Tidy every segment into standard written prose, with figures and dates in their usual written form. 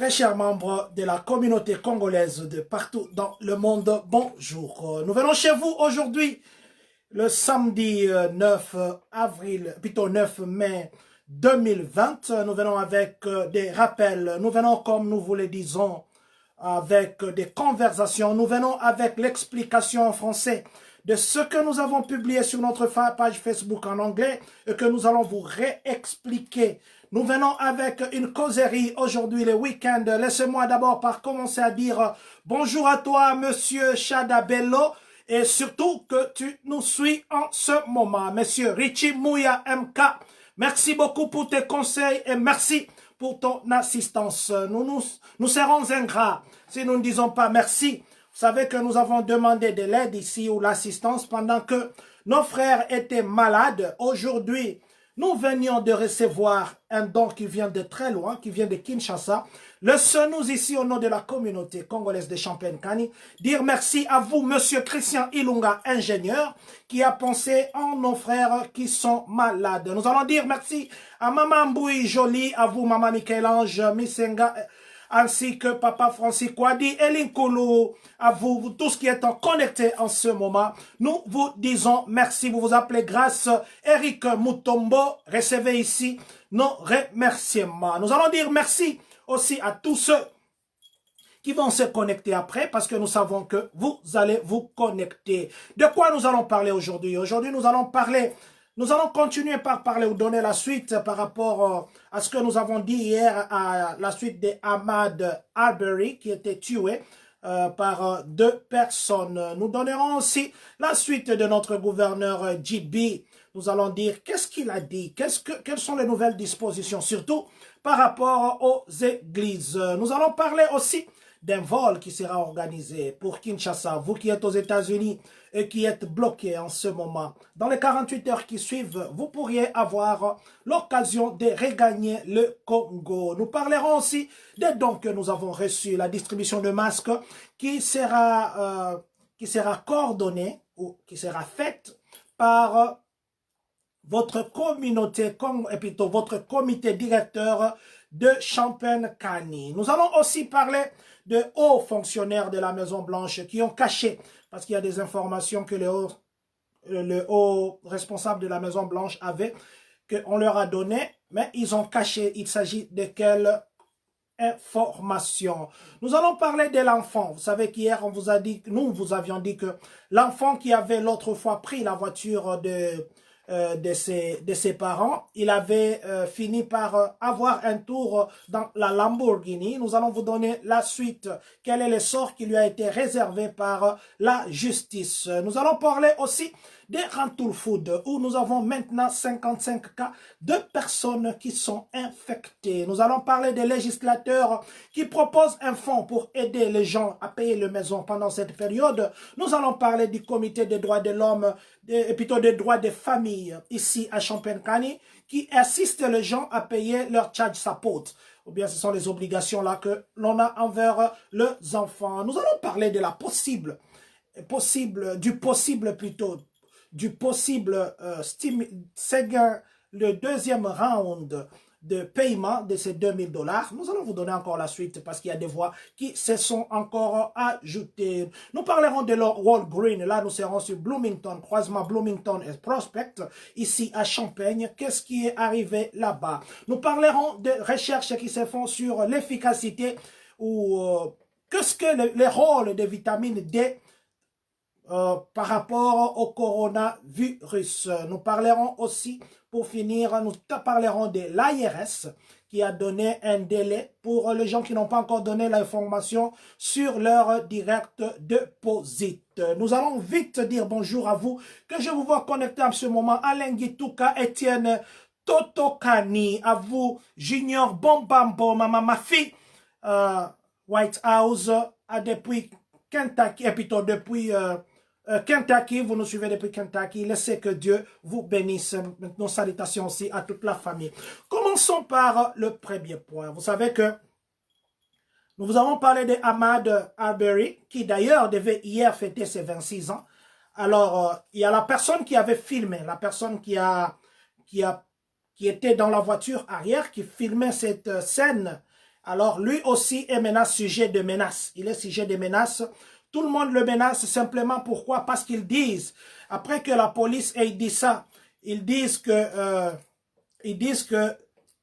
Très chers membres de la communauté congolaise de partout dans le monde, bonjour. Nous venons chez vous aujourd'hui, le samedi 9 avril, plutôt 9 mai 2020. Nous venons avec des rappels, nous venons comme nous vous le disons, avec des conversations, nous venons avec l'explication en français de ce que nous avons publié sur notre page Facebook en anglais et que nous allons vous réexpliquer. Nous venons avec une causerie aujourd'hui, le week-end. Laissez-moi d'abord par commencer à dire bonjour à toi, monsieur Chadabello, et surtout que tu nous suis en ce moment. Monsieur Richie Mouya MK, merci beaucoup pour tes conseils et merci pour ton assistance. Nous serons ingrats si nous ne disons pas merci. Vous savez que nous avons demandé de l'aide ici ou l'assistance pendant que nos frères étaient malades. Aujourd'hui, nous venions de recevoir un don qui vient de très loin, qui vient de Kinshasa. Laissez-nous ici, au nom de la communauté congolaise de Champagne-Kani, dire merci à vous, monsieur Christian Ilunga, ingénieur, qui a pensé en nos frères qui sont malades. Nous allons dire merci à Maman Mboui Jolie, à vous, Maman Michel-Ange, Misenga, ainsi que Papa Francis Kwadi, Elinkulu, à vous tous qui êtes connectés en ce moment. Nous vous disons merci. Vous vous appelez Grâce Eric Mutombo. Recevez ici nos remerciements. Nous allons dire merci aussi à tous ceux qui vont se connecter après parce que nous savons que vous allez vous connecter. De quoi nous allons parler aujourd'hui? Aujourd'hui, nous allons continuer par parler ou donner la suite par rapport à ce que nous avons dit hier à la suite de Ahmad Arbery qui était tué par deux personnes. Nous donnerons aussi la suite de notre gouverneur JB. Nous allons dire qu'est-ce qu'il a dit, quelles sont les nouvelles dispositions, surtout par rapport aux églises. Nous allons parler aussi d'un vol qui sera organisé pour Kinshasa. Vous qui êtes aux États-Unis et qui êtes bloqués en ce moment, dans les 48 heures qui suivent, vous pourriez avoir l'occasion de regagner le Congo. Nous parlerons aussi des dons que nous avons reçus, la distribution de masques qui sera coordonnée ou qui sera faite par votre communauté, et plutôt votre comité directeur de Champagne-Kani. Nous allons aussi parler de hauts fonctionnaires de la Maison-Blanche qui ont caché, parce qu'il y a des informations que le haut responsable de la Maison-Blanche avait, qu'on leur a donné, mais ils ont caché. Il s'agit de quelle information? Nous allons parler de l'enfant. Vous savez qu'hier, on vous a dit, nous vous avions dit que l'enfant qui avait l'autre fois pris la voiture de ses parents, il avait fini par avoir un tour dans la Lamborghini. Nous allons vous donner la suite. Quel est le sort qui lui a été réservé par la justice? Nous allons parler aussi des Rantoul Food, où nous avons maintenant 55 cas de personnes qui sont infectées. Nous allons parler des législateurs qui proposent un fonds pour aider les gens à payer les maisons pendant cette période. Nous allons parler du comité des droits de l'homme, et plutôt des droits des familles ici à Champagne-Kani, qui assiste les gens à payer leur child support. Ou bien ce sont les obligations là que l'on a envers les enfants. Nous allons parler de la du possible le deuxième round de paiement de ces $2000. Nous allons vous donner encore la suite parce qu'il y a des voix qui se sont encore ajoutées. Nous parlerons de l'Wall Green. Là, nous serons sur Bloomington, croisement Bloomington et Prospect, ici à Champagne. Qu'est-ce qui est arrivé là-bas? Nous parlerons de recherches qui se font sur l'efficacité ou qu'est-ce que les rôles des vitamines D par rapport au coronavirus. Nous parlerons aussi, pour finir, nous parlerons de l'ARS qui a donné un délai pour les gens qui n'ont pas encore donné l'information sur leur direct deposit. Nous allons vite dire bonjour à vous, que je vous vois connecté en ce moment. Alain Guitouka, Étienne Totokani, à vous, Junior Bombambo, ma fille, White House, depuis Kentucky, et plutôt depuis Kentucky, vous nous suivez depuis Kentucky. Laissez que Dieu vous bénisse. Nos salutations aussi à toute la famille. Commençons par le premier point. Vous savez que nous vous avons parlé de Ahmad Arbery, qui d'ailleurs devait hier fêter ses 26 ans. Alors, il y a la personne qui avait filmé, la personne qui était dans la voiture arrière, qui filmait cette scène Alors, lui aussi est maintenant sujet de menaces. Il est sujet de menaces. Tout le monde le menace simplement pourquoi? Parce qu'ils disent, après que la police ait dit ça, ils disent que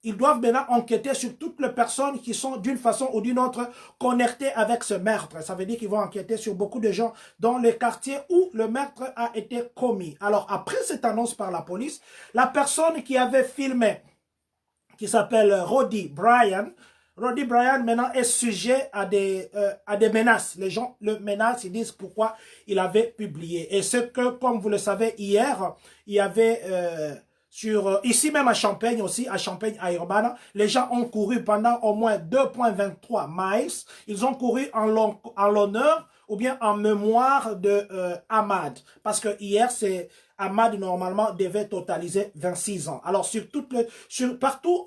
ils doivent maintenant enquêter sur toutes les personnes qui sont d'une façon ou d'une autre connectées avec ce meurtre. Ça veut dire qu'ils vont enquêter sur beaucoup de gens dans les quartiers où le meurtre a été commis. Alors, après cette annonce par la police, la personne qui avait filmé, qui s'appelle Roddy Bryan maintenant est sujet à des menaces. Les gens le menacent, ils disent pourquoi il avait publié. Et ce que, comme vous le savez, hier, il y avait ici même à Champagne aussi, à Champagne à Urbana, les gens ont couru pendant au moins 2,23 miles. Ils ont couru en l'honneur ou bien en mémoire de Ahmad. Parce que hier, Ahmad, normalement, devait totaliser 26 ans. Alors, partout,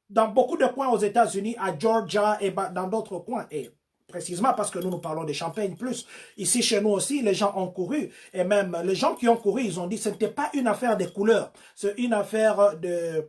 dans beaucoup de coins aux États-Unis, à Georgia et dans d'autres coins, et précisément parce que nous parlons de Champagne plus, ici chez nous aussi, les gens ont couru, et même les gens qui ont couru, ils ont dit que ce n'était pas une affaire des couleurs, c'est une affaire des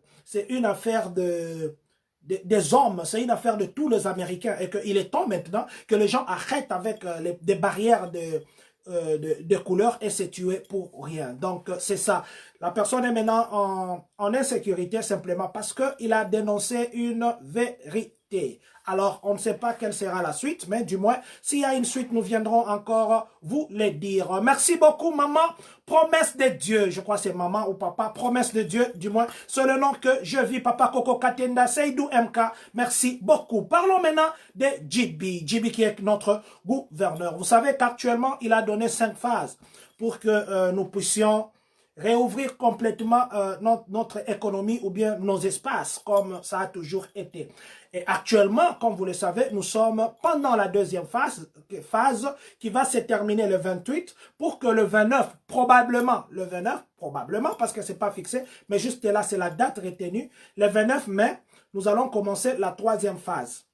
hommes, c'est une affaire de tous les Américains, et qu'il est temps maintenant que les gens arrêtent avec des barrières de couleurs et se tuer pour rien. Donc, c'est ça. La personne est maintenant en insécurité simplement parce qu'il a dénoncé une vérité. Alors, on ne sait pas quelle sera la suite, mais du moins, s'il y a une suite, nous viendrons encore vous le dire. Merci beaucoup, maman. Promesse de Dieu. Je crois que c'est maman ou papa. Promesse de Dieu, du moins, c'est le nom que je vis. Papa Coco Katenda, Seydou MK. Merci beaucoup. Parlons maintenant de JB. JB qui est notre gouverneur. Vous savez qu'actuellement, il a donné 5 phases pour que nous puissions réouvrir complètement notre économie ou bien nos espaces, comme ça a toujours été. Et actuellement, comme vous le savez, nous sommes pendant la deuxième phase qui va se terminer le 28 pour que le 29, probablement, parce que c'est pas fixé, mais juste là, c'est la date retenue, le 29 mai, nous allons commencer la troisième phase.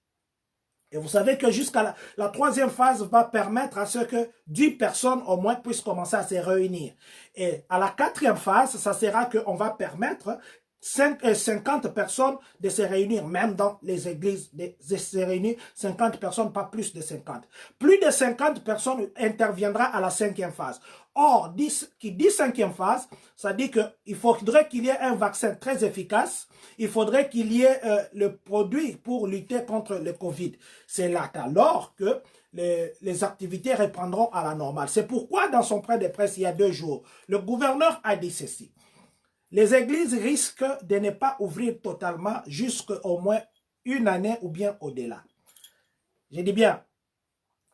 Et vous savez que jusqu'à la troisième phase va permettre à ce que 10 personnes au moins puissent commencer à se réunir. Et à la quatrième phase, ça sera qu'on va permettre 50 personnes de se réunir, même dans les églises, de se réunir 50 personnes, pas plus de 50. Plus de 50 personnes interviendra à la cinquième phase. Or, qui dit cinquième phase, ça dit qu'il faudrait qu'il y ait un vaccin très efficace, il faudrait qu'il y ait le produit pour lutter contre le Covid. C'est là alors que les activités reprendront à la normale. C'est pourquoi dans son point de presse il y a 2 jours, le gouverneur a dit ceci. Les églises risquent de ne pas ouvrir totalement jusqu'au moins 1 année ou bien au-delà. Je dis bien,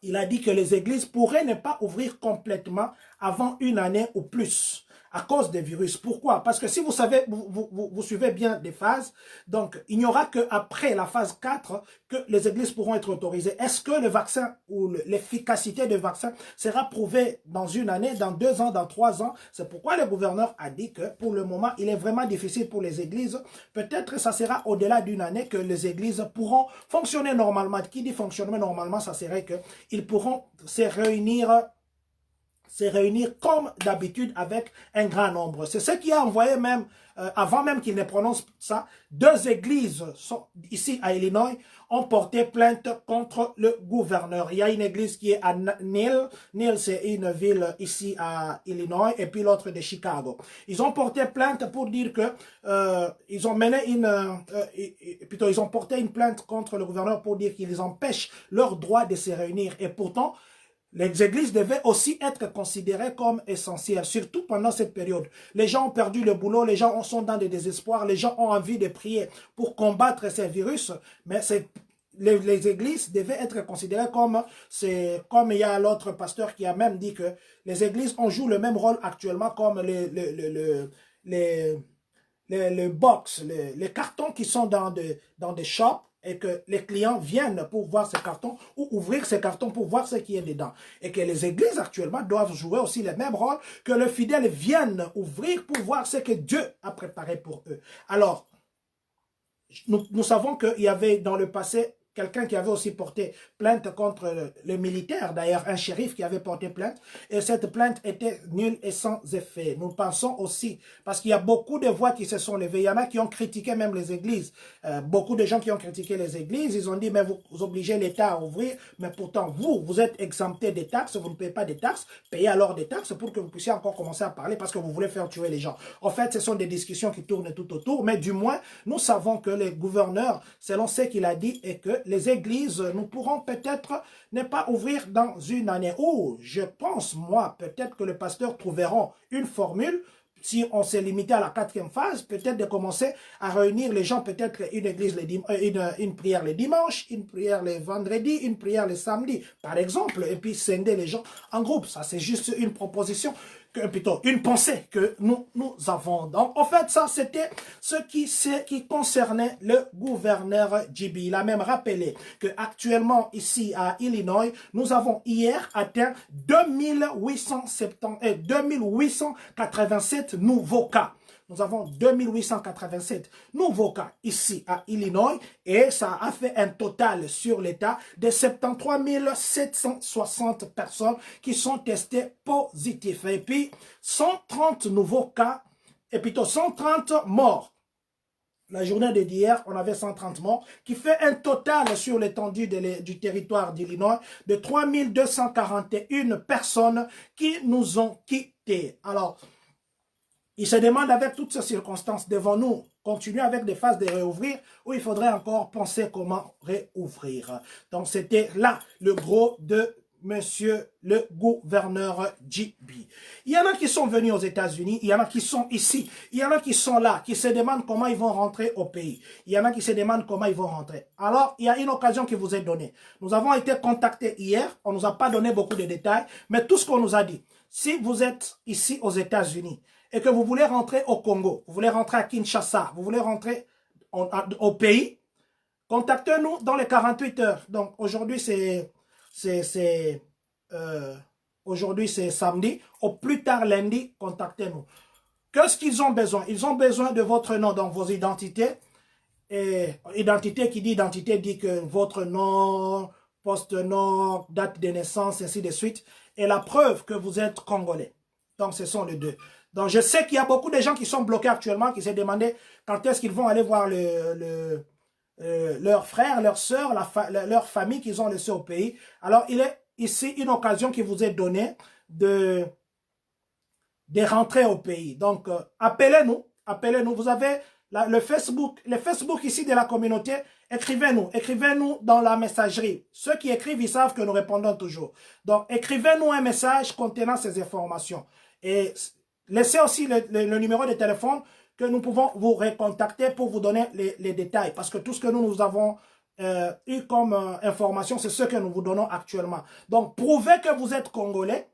il a dit que les églises pourraient ne pas ouvrir complètement avant 1 année ou plus à cause des virus. Pourquoi? Parce que si vous savez, vous suivez bien des phases, donc il n'y aura qu'après la phase 4 que les églises pourront être autorisées. Est-ce que le vaccin ou l'efficacité du vaccin sera prouvée dans 1 année, dans 2 ans, dans 3 ans? C'est pourquoi le gouverneur a dit que pour le moment, il est vraiment difficile pour les églises. Peut-être que ça sera au-delà d'1 année que les églises pourront fonctionner normalement. Qui dit fonctionner normalement, ça serait qu'ils pourront se réunir comme d'habitude avec un grand nombre. C'est ce qui a envoyé même, avant même qu'il ne prononce ça, 2 églises ici à Illinois ont porté plainte contre le gouverneur. Il y a une église qui est à Neal. Neal, c'est une ville ici à Illinois, et puis l'autre de Chicago. Ils ont porté plainte pour dire que ils ont mené ils ont porté une plainte contre le gouverneur pour dire qu'ils empêchent leur droit de se réunir. Et pourtant, les églises devaient aussi être considérées comme essentielles, surtout pendant cette période. Les gens ont perdu le boulot, les gens sont dans des désespoirs, les gens ont envie de prier pour combattre ces virus, mais les églises devaient être considérées comme il y a l'autre pasteur qui a même dit que les églises jouent le même rôle actuellement comme les box, les cartons qui sont dans des shops, et que les clients viennent pour voir ces cartons ou ouvrir ces cartons pour voir ce qui est dedans. Et que les églises actuellement doivent jouer aussi le même rôle, que les fidèles viennent ouvrir pour voir ce que Dieu a préparé pour eux. Alors, nous savons qu'il y avait dans le passé quelqu'un qui avait aussi porté plainte contre le militaire, d'ailleurs un shérif qui avait porté plainte, et cette plainte était nulle et sans effet. Nous pensons aussi, parce qu'il y a beaucoup de voix qui se sont levées, il y en a qui ont critiqué même les églises, beaucoup de gens qui ont critiqué les églises, ils ont dit, mais vous obligez l'État à ouvrir, mais pourtant vous êtes exempté des taxes, vous ne payez pas des taxes, payez alors des taxes pour que vous puissiez encore commencer à parler parce que vous voulez faire tuer les gens. En fait, ce sont des discussions qui tournent tout autour, mais du moins, nous savons que les gouverneurs, selon ce qu'il a dit, et que les églises, nous pourrons peut-être ne pas ouvrir dans une année. Ou, je pense, moi, peut-être que les pasteurs trouveront une formule, si on s'est limité à la 4e phase, peut-être de commencer à réunir les gens, peut-être une église, une prière les dimanches, une prière les vendredis, une prière les samedis, par exemple, et puis scinder les gens en groupe. Ça, c'est juste une proposition, plutôt une pensée que nous avons. Donc, en fait, ça, c'était ce qui concernait le gouverneur Djibi. Il a même rappelé que actuellement ici à Illinois, nous avons hier atteint 2887 nouveaux cas. Nous avons 2887 nouveaux cas ici à Illinois et ça a fait un total sur l'État de 73 760 personnes qui sont testées positives. Et puis 130 nouveaux cas, et plutôt 130 morts. La journée d'hier, on avait 130 morts, qui fait un total sur l'étendue du territoire d'Illinois de 3241 personnes qui nous ont quittés. Alors, il se demande avec toutes ces circonstances, devons-nous continuer avec des phases de réouvrir ou il faudrait encore penser comment réouvrir. Donc c'était là le gros de monsieur le gouverneur Djibi. Il y en a qui sont venus aux États-Unis, il y en a qui sont ici, il y en a qui sont là, qui se demandent comment ils vont rentrer au pays. Il y en a qui se demandent comment ils vont rentrer. Alors, il y a une occasion qui vous est donnée. Nous avons été contactés hier, on ne nous a pas donné beaucoup de détails, mais tout ce qu'on nous a dit, si vous êtes ici aux États-Unis, et que vous voulez rentrer au Congo, vous voulez rentrer à Kinshasa, vous voulez rentrer au pays, contactez-nous dans les 48 heures. Donc aujourd'hui aujourd'hui c'est samedi, au plus tard lundi, contactez-nous. Qu'est-ce qu'ils ont besoin? Ils ont besoin de votre nom, donc vos identités. Et identité qui dit identité dit que votre nom, poste-nom, date de naissance, ainsi de suite, et la preuve que vous êtes congolais. Donc ce sont les deux. Donc, je sais qu'il y a beaucoup de gens qui sont bloqués actuellement, qui se demandaient quand est-ce qu'ils vont aller voir leurs frères, leurs sœurs, leur famille qu'ils ont laissé au pays. Alors, il est ici une occasion qui vous est donnée de rentrer au pays. Donc, appelez-nous. Vous avez le Facebook ici de la communauté. Écrivez-nous dans la messagerie. Ceux qui écrivent, ils savent que nous répondons toujours. Donc, écrivez-nous un message contenant ces informations. Et laissez aussi le numéro de téléphone que nous pouvons vous recontacter pour vous donner les détails. Parce que tout ce que nous avons eu comme information, c'est ce que nous vous donnons actuellement. Donc, prouvez que vous êtes Congolais.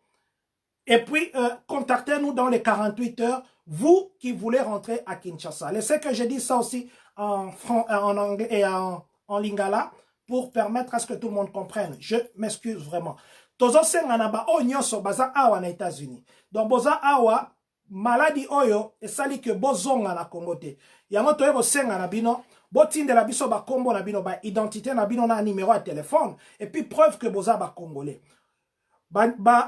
Et puis, contactez-nous dans les 48 heures, vous qui voulez rentrer à Kinshasa. Laissez que je dise ça aussi en anglais et en lingala pour permettre à ce que tout le monde comprenne. Je m'excuse vraiment. Tozo senganaba o nyonso baza awa na États-Unis. Donc, boza awa, maladie oyo, esali que bozonga na Congo te. Yango toye bosenga na bino, botindela biso ba kombo na bino, ba identité na bino na numéro de téléphone, et puis preuve que boza ba Congolais.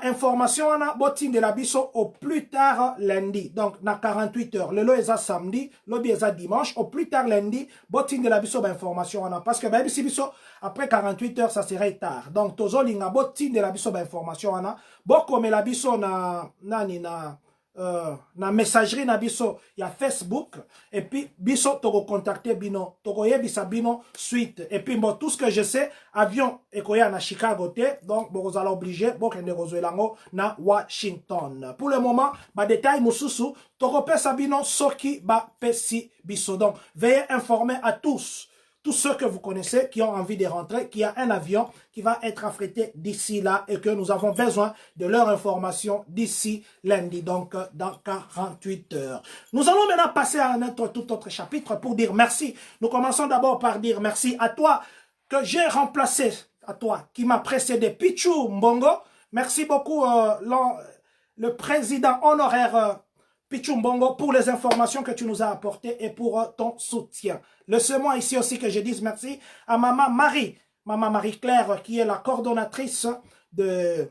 Information na botindela biso au plus tard lundi. Donc, na 48 heures. Le eza samedi, lobi eza dimanche. Au plus tard lundi, botindela biso ba information na. Parce que ba biso, après 48 heures, ça serait tard. Donc, tozo linga botindela biso ba information na. Bokomela biso na messagerie na biso ya Facebook et puis biso toko contacter bino toko yebisa bino suite et puis bon tout ce que je sais avion ekoya na Chicago te donc vous allez obligé bokende kozwelango na Washington. Pour le moment ba détail mususu toko pesa bino soki ba pesi biso. Donc veuillez informer à tous ceux que vous connaissez qui ont envie de rentrer, qu'il y a un avion qui va être affrété d'ici là et que nous avons besoin de leur information d'ici lundi, donc dans 48 heures. Nous allons maintenant passer à tout autre chapitre pour dire merci. Nous commençons d'abord par dire merci à toi que j'ai remplacé, à toi qui m'a précédé, Pichou Mbongo. Merci beaucoup le président honoraire Pichou Mbongo pour les informations que tu nous as apportées et pour ton soutien. Laissez-moi ici aussi que je dise merci à maman Marie Maman Marie-Claire, qui est la coordonnatrice de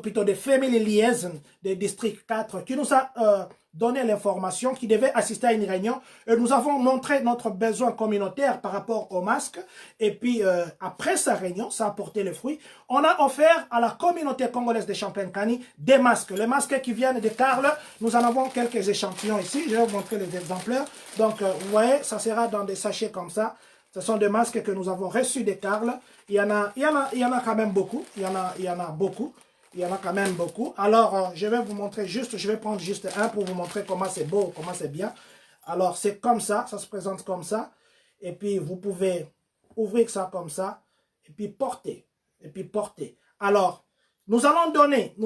plutôt de Family Liaison des districts 4, qui nous a donné l'information, qui devait assister à une réunion. Et nous avons montré notre besoin communautaire par rapport au masque. Et puis, après sa réunion, ça a porté le fruit. On a offert à la communauté congolaise de Champagne-Kani des masques. Les masques qui viennent de Carle, nous en avons quelques échantillons ici. Je vais vous montrer les exemplaires. Donc, vous voyez, ça sera dans des sachets comme ça. Ce sont des masques que nous avons reçus de Carle. Il y en a quand même beaucoup. Il y en a beaucoup. Il y en a quand même beaucoup. Alors, je vais vous montrer juste, je vais prendre juste un pour vous montrer comment c'est beau, comment c'est bien. Alors, c'est comme ça se présente comme ça. Et puis, vous pouvez ouvrir ça comme ça. Et puis, porter. Et puis, porter. Alors, nous allons donner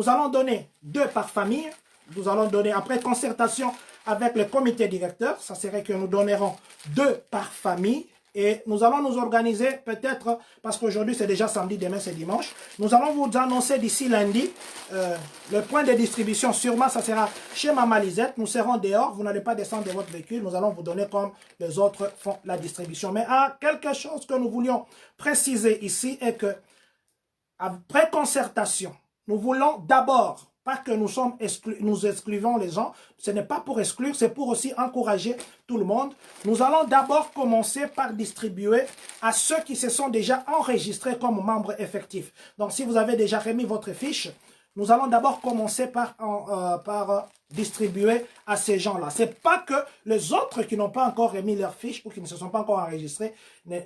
2 par famille. Nous allons donner, après concertation avec le comité directeur, ça serait que nous donnerons 2 par famille. Et nous allons nous organiser peut-être, parce qu'aujourd'hui c'est déjà samedi, demain c'est dimanche. Nous allons vous annoncer d'ici lundi, le point de distribution sûrement ça sera chez Maman Lisette. Nous serons dehors, vous n'allez pas descendre de votre véhicule, nous allons vous donner comme les autres font la distribution. Mais quelque chose que nous voulions préciser ici est que, après concertation, nous voulons d'abord, pas que nous excluons les gens, ce n'est pas pour exclure, c'est pour aussi encourager tout le monde. Nous allons d'abord commencer par distribuer à ceux qui se sont déjà enregistrés comme membres effectifs. Donc, si vous avez déjà remis votre fiche, nous allons d'abord commencer par distribuer à ces gens-là. Ce n'est pas que les autres qui n'ont pas encore remis leur fiche ou qui ne se sont pas encore enregistrés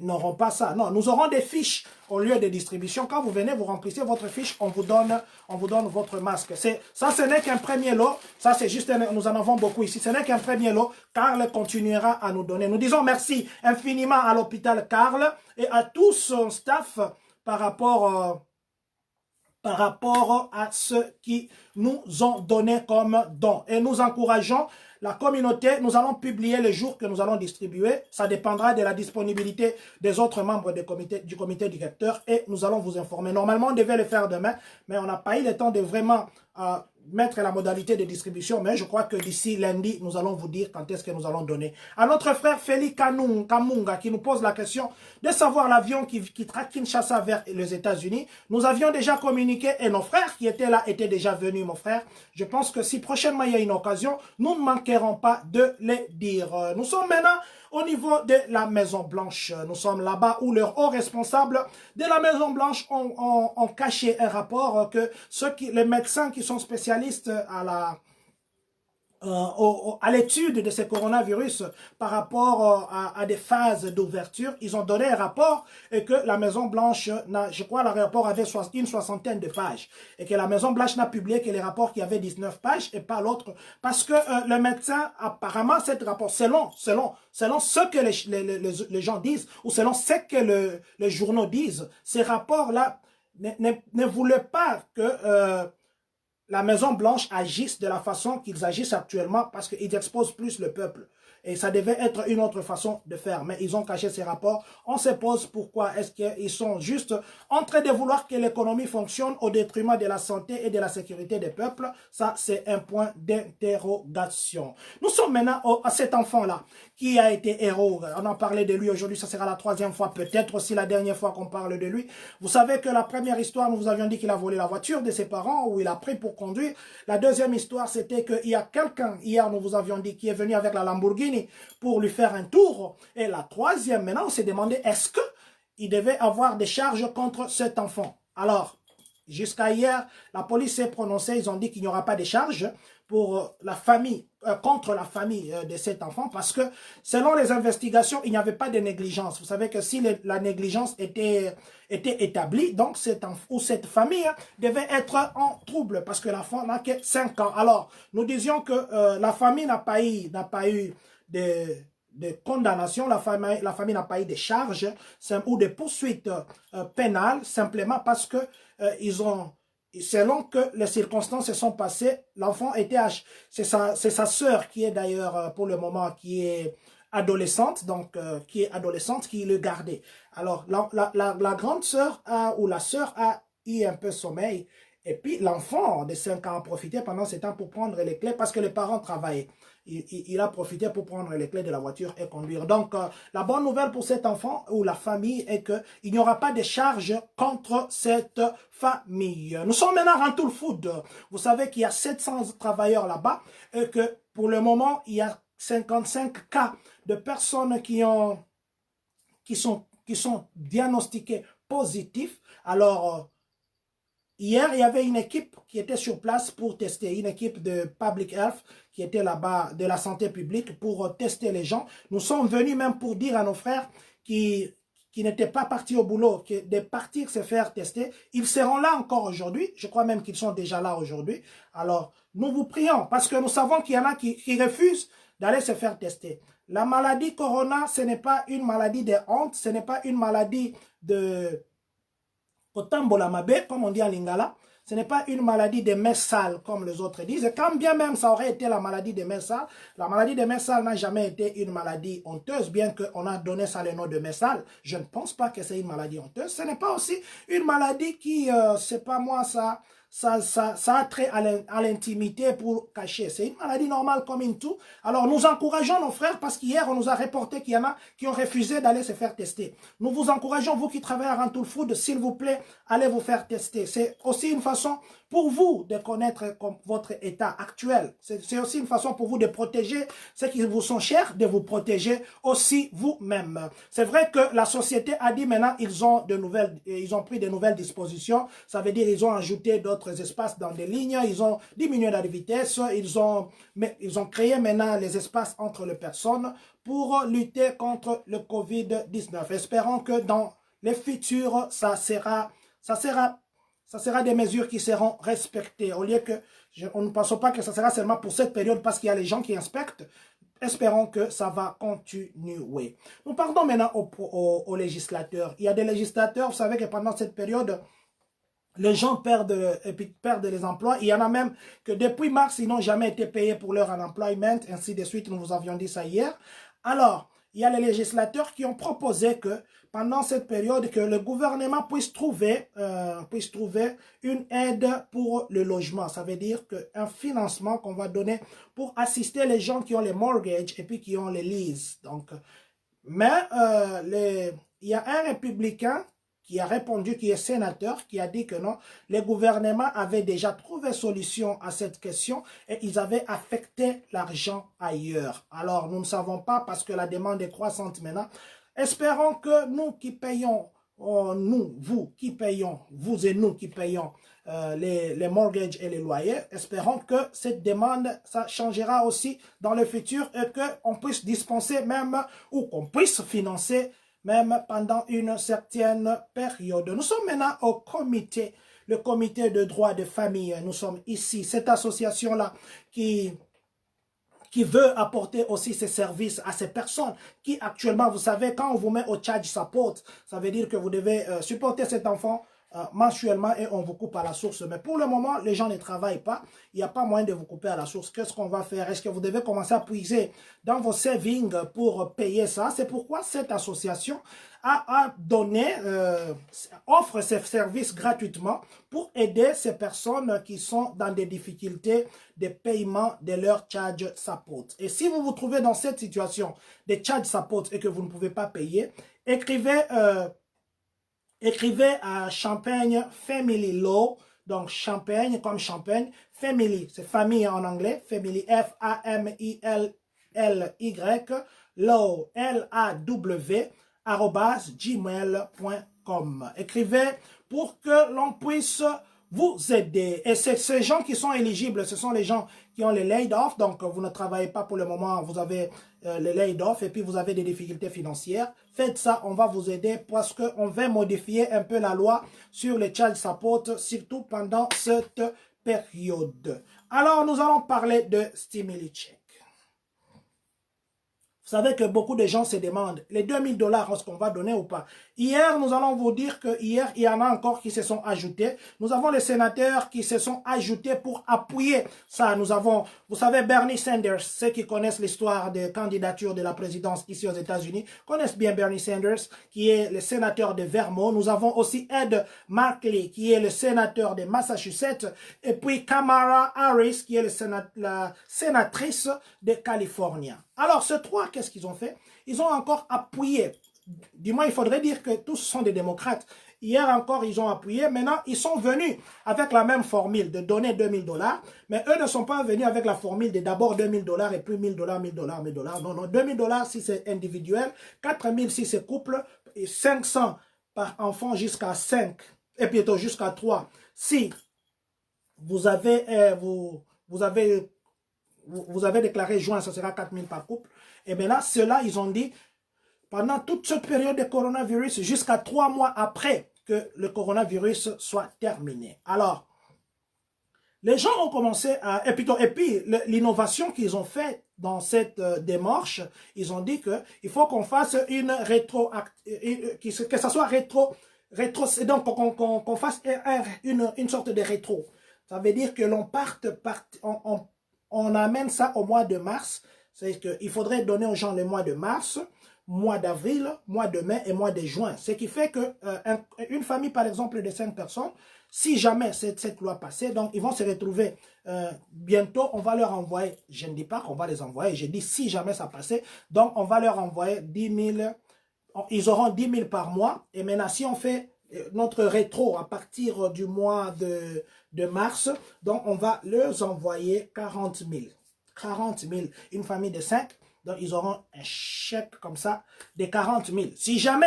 n'auront pas ça. Non, nous aurons des fiches au lieu de distribution. Quand vous venez, vous remplissez votre fiche, on vous donne votre masque. Ça, ce n'est qu'un premier lot. Ça, c'est juste, nous en avons beaucoup ici. Ce n'est qu'un premier lot. Karl continuera à nous donner. Nous disons merci infiniment à l'hôpital Karl et à tout son staff par rapport à ce qui nous ont donné comme don. Et nous encourageons la communauté. Nous allons publier les jours que nous allons distribuer. Ça dépendra de la disponibilité des autres membres du comité directeur et nous allons vous informer. Normalement, on devait le faire demain, mais on n'a pas eu le temps de vraiment mettre la modalité de distribution, mais je crois que d'ici lundi, nous allons vous dire quand est-ce que nous allons donner. À notre frère Félix Kamunga qui nous pose la question de savoir l'avion qui traque Kinshasa vers les États-Unis. Nous avions déjà communiqué et nos frères qui étaient là étaient déjà venus, mon frère. Je pense que si prochainement il y a une occasion, nous ne manquerons pas de les dire. Nous sommes maintenant au niveau de la Maison Blanche. Nous sommes là-bas où leurs hauts responsables de la Maison Blanche ont caché un rapport que les médecins qui sont spécialistes à l'étude de ces coronavirus par rapport à des phases d'ouverture, ils ont donné un rapport et que la Maison Blanche, je crois le rapport avait une 60aine de pages et que la Maison Blanche n'a publié que les rapports qui avaient 19 pages et pas l'autre parce que le médecin, apparemment, cet rapport, selon ce que les gens disent ou selon ce que les journaux disent, ces rapports-là ne voulaient pas que la Maison Blanche agisse de la façon qu'ils agissent actuellement parce qu'ils exposent plus le peuple. Et ça devait être une autre façon de faire. Mais ils ont caché ces rapports. On se pose pourquoi est-ce qu'ils sont juste en train de vouloir que l'économie fonctionne au détriment de la santé et de la sécurité des peuples. Ça, c'est un point d'interrogation. Nous sommes maintenant à cet enfant-là qui a été héros. On en parlait de lui aujourd'hui. Ça sera la 3e fois, peut-être aussi la dernière fois qu'on parle de lui. Vous savez que la première histoire, nous vous avions dit qu'il a volé la voiture de ses parents ou il a pris pour conduire. La deuxième histoire, c'était qu'il y a quelqu'un, hier nous vous avions dit, qui est venu avec la Lamborghini pour lui faire un tour. Et la 3e, maintenant, on s'est demandé, est-ce qu'il devait avoir des charges contre cet enfant? Alors, jusqu'à hier, la police s'est prononcée, ils ont dit qu'il n'y aura pas de charges pour la famille, contre la famille de cet enfant, parce que selon les investigations, il n'y avait pas de négligence. Vous savez que si la négligence était établie, donc cet enfant ou cette famille devait être en trouble, parce que l'enfant n'a que 5 ans. Alors, nous disions que la famille n'a pas eu de condamnation, la famille n'a pas eu de charges ou de poursuites pénales, simplement parce que selon que les circonstances se sont passées, l'enfant était c'est sa sœur qui est d'ailleurs pour le moment qui est adolescente, donc qui le gardait. Alors la grande sœur ou la sœur a eu un peu sommeil. Et puis l'enfant de 5 ans a profité pendant ce temps pour prendre les clés parce que les parents travaillaient. il a profité pour prendre les clés de la voiture et conduire. Donc, la bonne nouvelle pour cet enfant ou la famille est qu'il n'y aura pas de charge contre cette famille. Nous sommes maintenant à Rantoul Food. Vous savez qu'il y a 700 travailleurs là-bas et que pour le moment, il y a 55 cas de personnes qui sont diagnostiquées positifs. Alors, hier, il y avait une équipe qui était sur place pour tester, une équipe de Public Health qui était là-bas, de la santé publique, pour tester les gens. Nous sommes venus même pour dire à nos frères qui n'étaient pas partis au boulot, de partir se faire tester. Ils seront là encore aujourd'hui. Je crois même qu'ils sont déjà là aujourd'hui. Alors, nous vous prions, parce que nous savons qu'il y en a qui refusent d'aller se faire tester. La maladie corona, ce n'est pas une maladie de honte, ce n'est pas une maladie de Otambolamabe, comme on dit en lingala. Ce n'est pas une maladie des mains sales, comme les autres disent. Et quand bien même ça aurait été la maladie des mains sales, la maladie des mains sales n'a jamais été une maladie honteuse, bien qu'on a donné ça le nom de mains sales. Je ne pense pas que c'est une maladie honteuse. Ce n'est pas aussi une maladie qui, c'est pas moi, ça a trait à l'intimité pour cacher. C'est une maladie normale comme une tout. Alors nous encourageons nos frères parce qu'hier on nous a reporté qu'il y en a qui ont refusé d'aller se faire tester. Nous vous encourageons, vous qui travaillez à Rantoul Food, s'il vous plaît, allez vous faire tester. C'est aussi une façon pour vous de connaître votre état actuel. C'est aussi une façon pour vous de protéger ceux qui vous sont chers, de vous protéger aussi vous-même. C'est vrai que la société a dit maintenant ils ont pris de nouvelles dispositions. Ça veut dire ils ont ajouté d'autres espaces dans des lignes, ils ont diminué la vitesse, ils ont créé maintenant les espaces entre les personnes pour lutter contre le Covid-19. Espérons que dans les futurs, ça sera des mesures qui seront respectées. Au lieu que, on ne pense pas que ça sera seulement pour cette période parce qu'il y a les gens qui inspectent. Espérons que ça va continuer. Nous parlons maintenant aux législateurs. Il y a des législateurs, vous savez que pendant cette période, les gens perdent les emplois. Il y en a même que depuis mars, ils n'ont jamais été payés pour leur unemployment, ainsi de suite. Nous vous avions dit ça hier. Alors, il y a les législateurs qui ont proposé que pendant cette période, que le gouvernement puisse trouver une aide pour le logement. Ça veut dire qu'un financement qu'on va donner pour assister les gens qui ont les mortgages et puis qui ont les leases. Donc, mais il y a un républicain qui a répondu, qui est sénateur, qui a dit que non, le gouvernement avait déjà trouvé solution à cette question et ils avaient affecté l'argent ailleurs. Alors, nous ne savons pas parce que la demande est croissante maintenant. Espérons que nous qui payons, vous et nous qui payons les mortgages et les loyers, espérons que cette demande, ça changera aussi dans le futur et qu'on puisse dispenser même ou qu'on puisse financer même pendant une certaine période. Nous sommes maintenant au comité, le comité de droits de famille. Nous sommes ici, cette association-là qui veut apporter aussi ses services à ces personnes qui actuellement, vous savez, quand on vous met au child support, ça veut dire que vous devez supporter cet enfant mensuellement et on vous coupe à la source. Mais pour le moment, les gens ne travaillent pas. Il n'y a pas moyen de vous couper à la source. Qu'est-ce qu'on va faire? Est-ce que vous devez commencer à puiser dans vos savings pour payer ça? C'est pourquoi cette association offre ses services gratuitement pour aider ces personnes qui sont dans des difficultés de paiement de leur child support. Et si vous vous trouvez dans cette situation de child support et que vous ne pouvez pas payer, écrivez à Champagne Family Law, donc Champagne comme Champagne, Family, c'est famille en anglais, Family, F-A-M-I-L-L-Y, Law, L-A-W, @gmail.com. Écrivez pour que l'on puisse vous aider. Et ces gens qui sont éligibles, ce sont les gens qui ont les laid-off, donc vous ne travaillez pas pour le moment, vous avez les laid-off et puis vous avez des difficultés financières. Faites ça, on va vous aider parce qu'on va modifier un peu la loi sur les child support, surtout pendant cette période. Alors, nous allons parler de stimuli check. Vous savez que beaucoup de gens se demandent, les 2000 $, est-ce qu'on va donner ou pas? Hier, nous allons vous dire que hier, il y en a encore qui se sont ajoutés. Nous avons les sénateurs qui se sont ajoutés pour appuyer ça. Nous avons, vous savez, Bernie Sanders, ceux qui connaissent l'histoire des candidatures de la présidence ici aux États-Unis, connaissent bien Bernie Sanders, qui est le sénateur de Vermont. Nous avons aussi Ed Markey, qui est le sénateur de Massachusetts. Et puis Kamala Harris, qui est la sénatrice de Californie. Alors, ces trois, qu'est-ce qu'ils ont fait? Ils ont encore appuyé. Du moins, il faudrait dire que tous sont des démocrates. Hier encore, ils ont appuyé. Maintenant, ils sont venus avec la même formule de donner 2000 $. Mais eux ne sont pas venus avec la formule de d'abord 2000 $ et puis 1000 $, 1000 $, 1000 $. Non, non, 2000 $ si c'est individuel, 4000 si c'est couple, et 500 par enfant jusqu'à 5, et plutôt jusqu'à 3. Si vous avez déclaré joint, ça sera 4000 par couple. Et bien là, ceux-là, ils ont dit, pendant toute cette période de coronavirus, jusqu'à 3 mois après que le coronavirus soit terminé. Alors, les gens ont commencé à... Et puis l'innovation qu'ils ont faite dans cette démarche, ils ont dit qu'il faut qu'on fasse une que ça soit rétro, donc qu'on fasse une sorte de rétro. Ça veut dire que l'on on amène ça au mois de mars. C'est qu'il faudrait donner aux gens le mois de mars, mois d'avril, mois de mai et mois de juin. Ce qui fait que une famille, par exemple, de 5 personnes, si jamais cette loi passait, donc ils vont se retrouver bientôt, on va leur envoyer, je ne dis pas qu'on va les envoyer, je dis si jamais ça passait, donc on va leur envoyer 10 000, ils auront 10 000 par mois. Et maintenant, si on fait notre rétro à partir du mois de mars, donc on va leur envoyer 40 000. 40 000, une famille de 5, donc ils auront un chèque comme ça de 40 000. Si jamais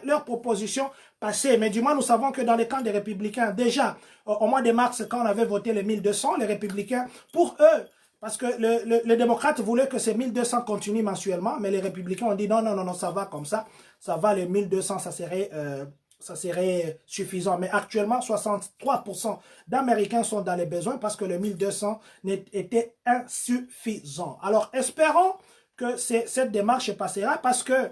leur proposition passait, mais du moins nous savons que dans les camps des républicains, déjà au mois de mars, quand on avait voté les 1200, les républicains, pour eux, parce que les démocrates voulaient que ces 1200 continuent mensuellement, mais les républicains ont dit non, non, non, non, ça va comme ça va, les 1200, ça serait suffisant. Mais actuellement, 63% d'Américains sont dans les besoins parce que le 1200 était insuffisant. Alors, espérons que cette démarche passera parce que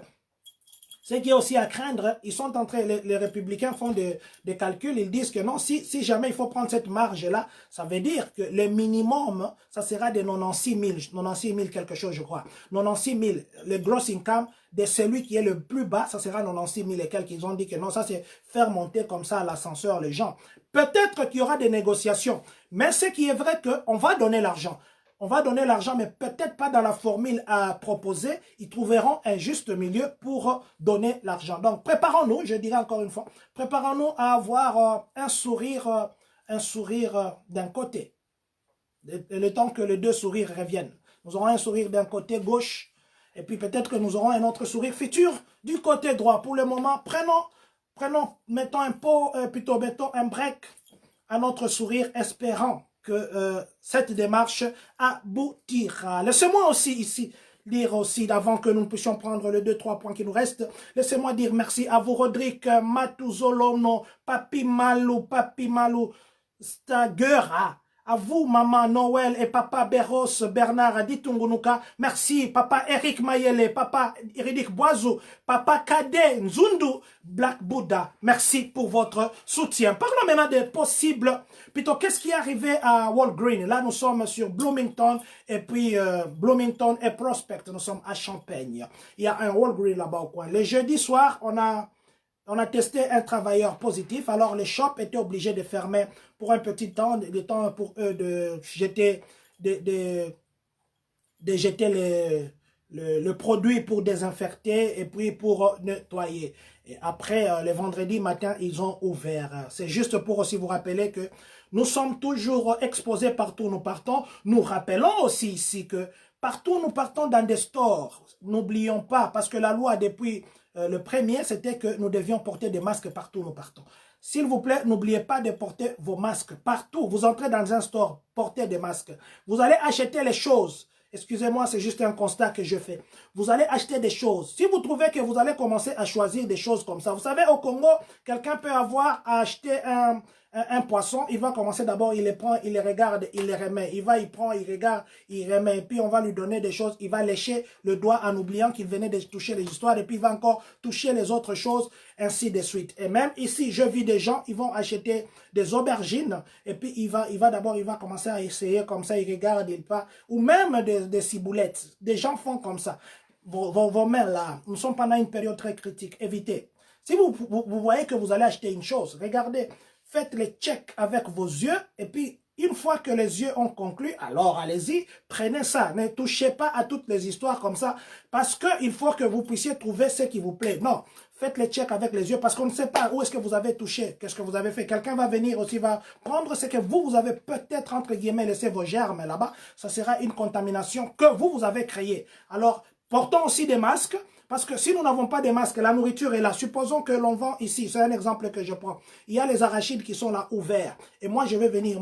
ce qui est aussi à craindre, ils sont en train, les républicains font des calculs, ils disent que non, si jamais il faut prendre cette marge-là, ça veut dire que le minimum, ça sera de 96 000 quelque chose, je crois. 96 000, le gross income de celui qui est le plus bas, ça sera 96 000 et quelques. Ils ont dit que non, ça c'est faire monter comme ça à l'ascenseur les gens. Peut-être qu'il y aura des négociations, mais ce qui est vrai qu'on va donner l'argent. On va donner l'argent, mais peut-être pas dans la formule à proposer. Ils trouveront un juste milieu pour donner l'argent. Donc, préparons-nous, je dirais encore une fois, préparons-nous à avoir un sourire d'un côté. Le temps que les deux sourires reviennent. Nous aurons un sourire d'un côté gauche, et puis peut-être que nous aurons un autre sourire futur du côté droit. Pour le moment, mettons un break à notre sourire, espérant que cette démarche aboutira. Laissez-moi aussi ici dire aussi, avant que nous puissions prendre les 2-3 points qui nous restent, laissez-moi dire merci à vous, Rodrigue Matuzolono, Papi Malou, Stagera. À vous, maman Noël et papa Beros Bernard Aditungunuka. Merci, papa Eric Mayele, papa Eric Boisou, papa Kade Nzundu, Black Buddha. Merci pour votre soutien. Parlons maintenant des possibles. Plutôt, qu'est-ce qui est arrivé à Walgreen? Là, nous sommes sur Bloomington et puis Bloomington et Prospect. Nous sommes à Champaign. Il y a un Walgreen là-bas au coin. Le jeudi soir, on a testé un travailleur positif, alors les shops étaient obligés de fermer pour un petit temps, le temps pour eux de jeter, le produit pour désinfecter et puis pour nettoyer. Et après, le vendredi matin, ils ont ouvert. C'est juste pour aussi vous rappeler que nous sommes toujours exposés partout où nous partons. Nous rappelons aussi ici que partout où nous partons dans des stores, n'oublions pas, parce que la loi depuis... le premier, c'était que nous devions porter des masques partout où nous partons. S'il vous plaît, n'oubliez pas de porter vos masques partout. Vous entrez dans un store, portez des masques. Vous allez acheter les choses. Excusez-moi, c'est juste un constat que je fais. Vous allez acheter des choses. Si vous trouvez que vous allez commencer à choisir des choses comme ça, vous savez, au Congo, quelqu'un peut avoir à acheter un poisson, il va commencer d'abord, il les prend, il les regarde, il les remet. Il prend, il regarde, il remet. Et puis on va lui donner des choses. Il va lécher le doigt en oubliant qu'il venait de toucher les histoires. Et puis il va encore toucher les autres choses, ainsi de suite. Et même ici, je vis des gens, ils vont acheter des aubergines. Et puis il va d'abord, il va commencer à essayer comme ça, il regarde, il part. Ou même des ciboulettes. Des gens font comme ça. Vos mains là, nous sommes pendant une période très critique. Évitez. Si vous voyez que vous allez acheter une chose, regardez, faites les checks avec vos yeux et puis une fois que les yeux ont conclu, alors allez-y, prenez ça. Ne touchez pas à toutes les histoires comme ça parce qu'il faut que vous puissiez trouver ce qui vous plaît. Non, faites les checks avec les yeux parce qu'on ne sait pas où est-ce que vous avez touché, qu'est-ce que vous avez fait. Quelqu'un va venir aussi, va prendre ce que vous avez peut-être, entre guillemets, laissé vos germes là-bas. Ça sera une contamination que vous avez créée. Alors, portons aussi des masques. Parce que si nous n'avons pas de masques, la nourriture est là. Supposons que l'on vend ici, c'est un exemple que je prends. Il y a les arachides qui sont là ouverts. Et moi, je vais venir.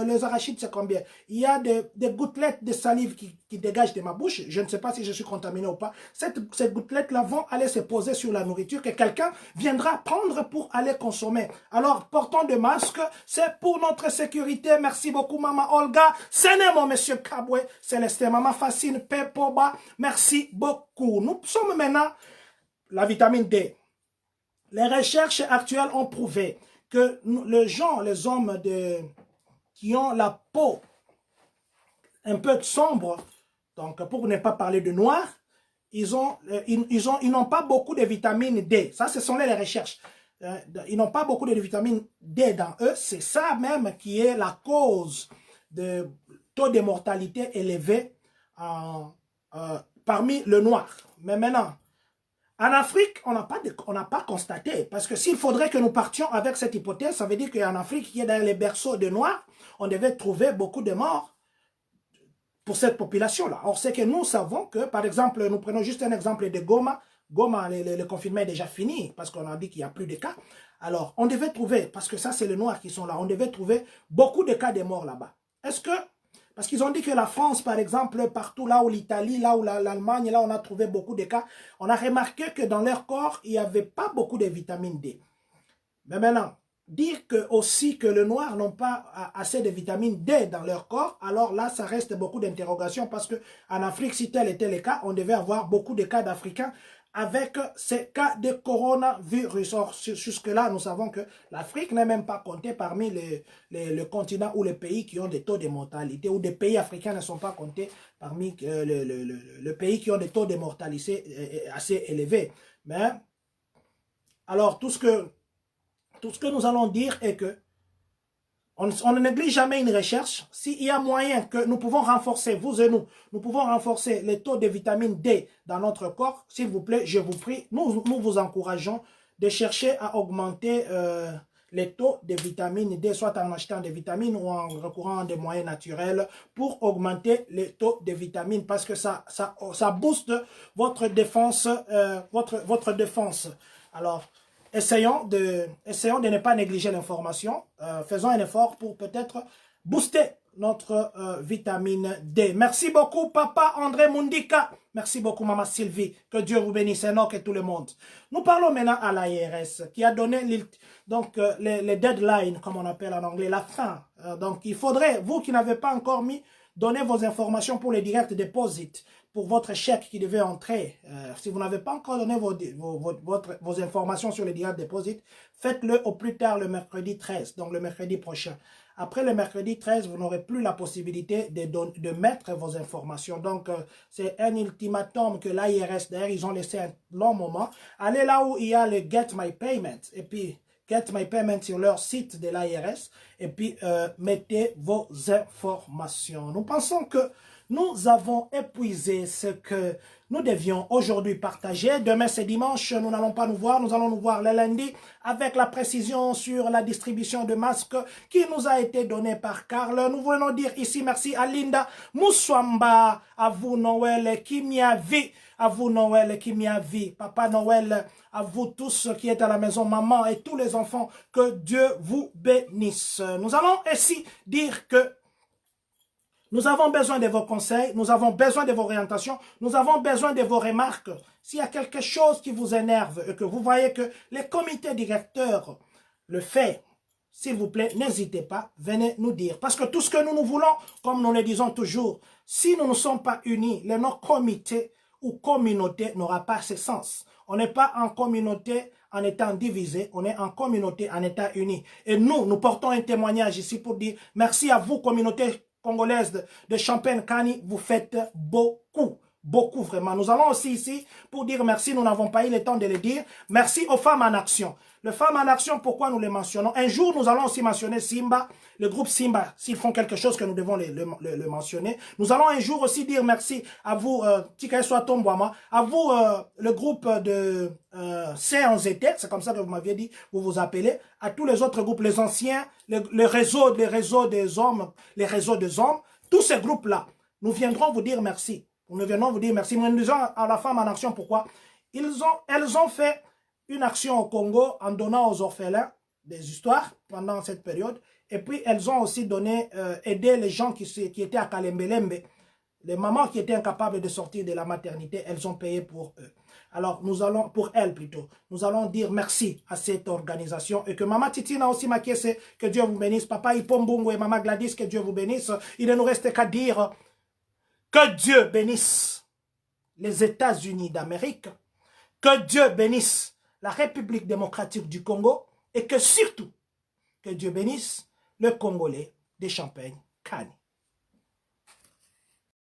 Les arachides, c'est combien? Il y a des gouttelettes de salive qui dégagent de ma bouche. Je ne sais pas si je suis contaminé ou pas. Ces gouttelettes-là vont aller se poser sur la nourriture que quelqu'un viendra prendre pour aller consommer. Alors, portons des masques. C'est pour notre sécurité. Merci beaucoup, Maman Olga. C'est mon monsieur Kabwe. Célestin, Maman Facine, Pepoba. Merci beaucoup. Nous sommes maintenant la vitamine D. Les recherches actuelles ont prouvé que les hommes qui ont la peau un peu sombre, donc pour ne pas parler de noir, ils n'ont pas beaucoup de vitamine D. Ça, ce sont les recherches. Ils n'ont pas beaucoup de vitamine D dans eux. C'est ça même qui est la cause de taux de mortalité élevé parmi le noir. Mais maintenant, en Afrique, on n'a pas constaté. Parce que s'il faudrait que nous partions avec cette hypothèse, ça veut dire qu'en Afrique, qui est dans les berceaux de noirs, on devait trouver beaucoup de morts pour cette population-là. Or, c'est que nous savons que, par exemple, nous prenons juste un exemple de Goma. Goma, le confinement est déjà fini parce qu'on a dit qu'il n'y a plus de cas. Alors, on devait trouver, parce que ça, c'est les noirs qui sont là, on devait trouver beaucoup de cas de morts là-bas. Est-ce que parce qu'ils ont dit que la France, par exemple, partout là où l'Italie, là où l'Allemagne, là on a trouvé beaucoup de cas, on a remarqué que dans leur corps, il n'y avait pas beaucoup de vitamine D. Mais maintenant, dire aussi que les Noirs n'ont pas assez de vitamine D dans leur corps, alors là, ça reste beaucoup d'interrogations parce qu'en Afrique, si tel était le cas, on devait avoir beaucoup de cas d'Africains avec ces cas de coronavirus. Or, jusque-là, nous savons que l'Afrique n'est même pas comptée parmi les continents ou les pays qui ont des taux de mortalité, ou des pays africains ne sont pas comptés parmi les pays qui ont des taux de mortalité assez élevés. Mais, alors, tout ce que nous allons dire est que on ne néglige jamais une recherche. S'il y a moyen que nous pouvons renforcer, vous et nous pouvons renforcer les taux de vitamine D dans notre corps, s'il vous plaît, je vous prie, nous vous encourageons de chercher à augmenter les taux de vitamine D, soit en achetant des vitamines ou en recourant à des moyens naturels pour augmenter les taux de vitamines parce que ça booste votre défense, votre défense. Alors, essayons de ne pas négliger l'information. Faisons un effort pour peut-être booster notre vitamine D. Merci beaucoup, Papa André Mundika. Merci beaucoup, Maman Sylvie. Que Dieu vous bénisse, Enoch et tout le monde. Nous parlons maintenant à l'ARS qui a donné les deadlines, comme on appelle en anglais, la fin. Donc, il faudrait, vous qui n'avez pas encore donner vos informations pour les direct deposits, pour votre chèque qui devait entrer. Si vous n'avez pas encore donné vos informations sur les direct deposits, faites-le au plus tard le mercredi 13, donc le mercredi prochain. Après le mercredi 13, vous n'aurez plus la possibilité de mettre vos informations. Donc, c'est un ultimatum que l'ARS, d'ailleurs, ils ont laissé un long moment. Allez là où il y a le Get My Payment, et puis Get My Payment sur leur site de l'ARS, et puis mettez vos informations. Nous pensons que nous avons épuisé ce que nous devions aujourd'hui partager. Demain, c'est dimanche, nous n'allons pas nous voir. Nous allons nous voir le lundi avec la précision sur la distribution de masques qui nous a été donnée par Karl. Nous voulons dire ici merci à Linda Mousswamba, à vous Noël qui m'y a vu, à vous Noël qui m'y a vu, Papa Noël, à vous tous qui êtes à la maison, maman et tous les enfants, que Dieu vous bénisse. Nous allons ici dire que nous avons besoin de vos conseils, nous avons besoin de vos orientations, nous avons besoin de vos remarques. S'il y a quelque chose qui vous énerve et que vous voyez que les comités directeurs le font, s'il vous plaît, n'hésitez pas, venez nous dire. Parce que tout ce que nous voulons, comme nous le disons toujours, si nous ne sommes pas unis, le nom comité ou communauté n'aura pas ce sens. On n'est pas en communauté en étant divisé, on est en communauté en étant unis. Et nous portons un témoignage ici pour dire merci à vous, communauté congolaise de Champagne-Kani, vous faites beaucoup. Beaucoup vraiment. Nous allons aussi ici pour dire merci, nous n'avons pas eu le temps de le dire. Merci aux femmes en action. Les femmes en action, pourquoi nous les mentionnons? Un jour, nous allons aussi mentionner Simba, le groupe Simba, s'ils font quelque chose que nous devons le mentionner. Nous allons un jour aussi dire merci à vous, Tikae Swatombouama, à vous, le groupe de C11T, c'est comme ça que vous m'aviez dit, vous vous appelez, à tous les autres groupes, les anciens, les réseaux des hommes, les réseaux des hommes, tous ces groupes-là, nous viendrons vous dire merci. Nous venons vous dire merci. Nous disons à la femme en action pourquoi. Elles ont fait une action au Congo en donnant aux orphelins des histoires pendant cette période. Et puis, elles ont aussi aidé les gens qui étaient à Kalembelembe. Les mamans qui étaient incapables de sortir de la maternité, elles ont payé pour eux. Alors, pour elles plutôt, nous allons dire merci à cette organisation et que Maman Titina aussi Makiese, que Dieu vous bénisse. Papa Ipombungu et Maman Gladys, que Dieu vous bénisse. Il ne nous reste qu'à dire que Dieu bénisse les États-Unis d'Amérique, que Dieu bénisse la République démocratique du Congo et que surtout, que Dieu bénisse le Congolais des Champagne-Kani.